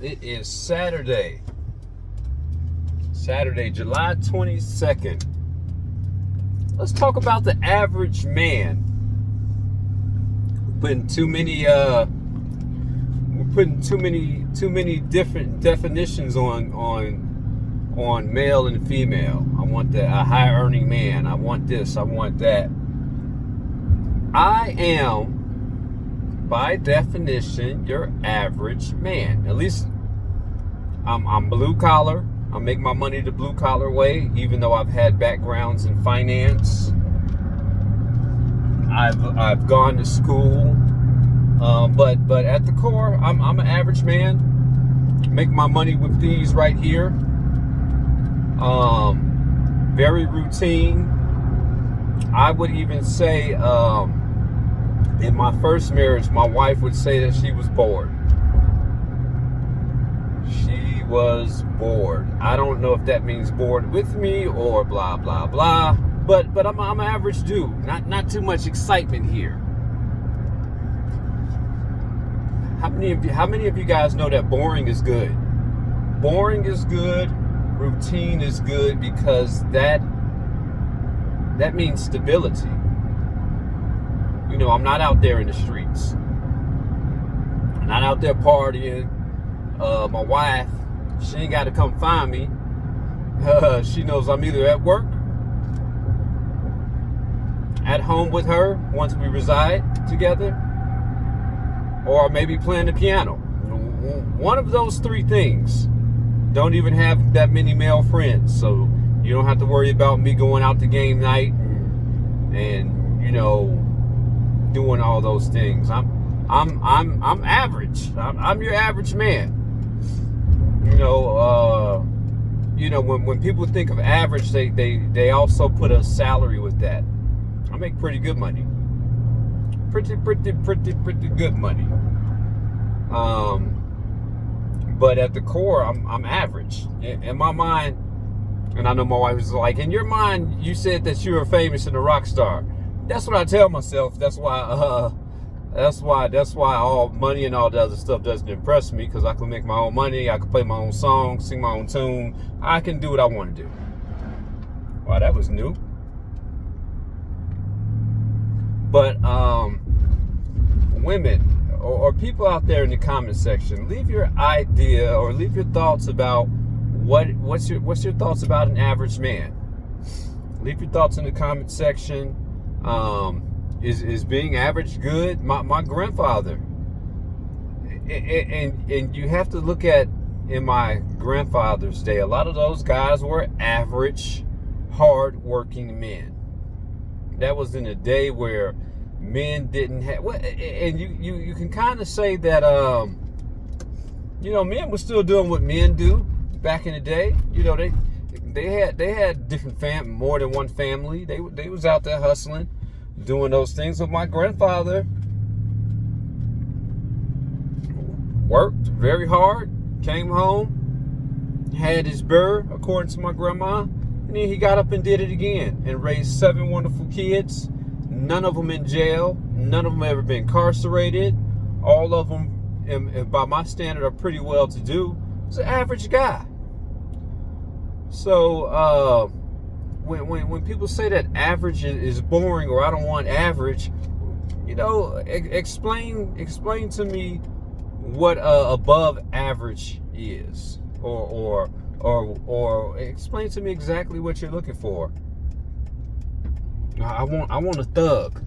It is Saturday, July 22nd. Let's talk about the average man. We're putting too many different definitions on male and female. I want a high earning man. I want this. I want that. I am, by definition, your average man. At least I'm blue collar. I make my money the blue collar way, even though I've had backgrounds in finance. I've gone to school, but at the core, I'm an average man. Make my money with these right here. Very routine. I would even say, in my first marriage, my wife would say that she was bored. She was bored. I don't know if that means bored with me or blah blah blah. But I'm an average dude. Not too much excitement here. How many of you guys know that boring is good? Boring is good. Routine is good because that means stability. You know, I'm not out there in the streets. I'm not out there partying. My wife, she ain't got to come find me. She knows I'm either at work, at home with her once we reside together, or maybe playing the piano. One of those three things. Don't even have that many male friends, so you don't have to worry about me going out to game night and you know, doing all those things. I'm average. I'm your average man. You know, when people think of average, they also put a salary with that. I make pretty good money. Pretty good money. But at the core, I'm average. In my mind, and I know my wife is like, in your mind, you said that you were famous and a rock star. That's what I tell myself. That's why all money and all the other stuff doesn't impress me, because I can make my own money. I can play my own song, sing my own tune. I can do what I want to do. Wow, that was new. But women or people out there in the comment section, leave your idea or leave your thoughts about what's your thoughts about an average man. Leave your thoughts in the comment section. Is being average good? My grandfather, and you have to look at, in my grandfather's day, a lot of those guys were average, hard-working men. That was in a day where men didn't have, and you can kind of say that men were still doing what men do back in the day. You know, they had different more than one family. They was out there hustling, doing those things. But my grandfather worked very hard, came home, had his burr, according to my grandma, and then he got up and did it again and raised 7 wonderful kids. None of them in jail. None of them ever been incarcerated. All of them, and by my standard, are pretty well to do. He's an average guy. So when people say that average is boring or I don't want average, you know, explain to me what above average is, or explain to me exactly what you're looking for. I want a thug.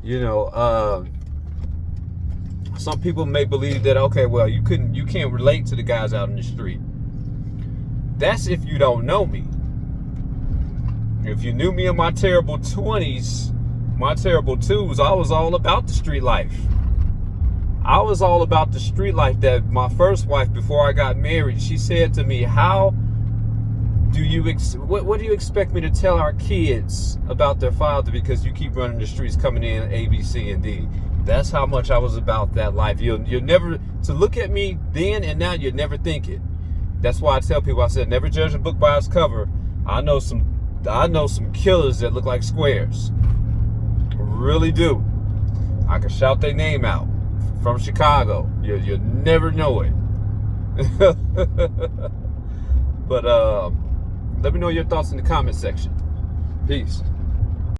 You know, some people may believe that, okay, well, you can't relate to the guys out in the street. That's if you don't know me. If you knew me in my terrible 20s, my terrible 2s, I was all about the street life. I was all about the street life that my first wife, before I got married, she said to me, how do you what do you expect me to tell our kids about their father, because you keep running the streets coming in A, B, C, and D? That's how much I was about that life. You'll never, to look at me then and now, you'd never think it. That's why I tell people, I said, never judge a book by its cover. I know some killers that look like squares. Really do. I can shout their name out. From Chicago. You'll never know it. But let me know your thoughts in the comment section. Peace.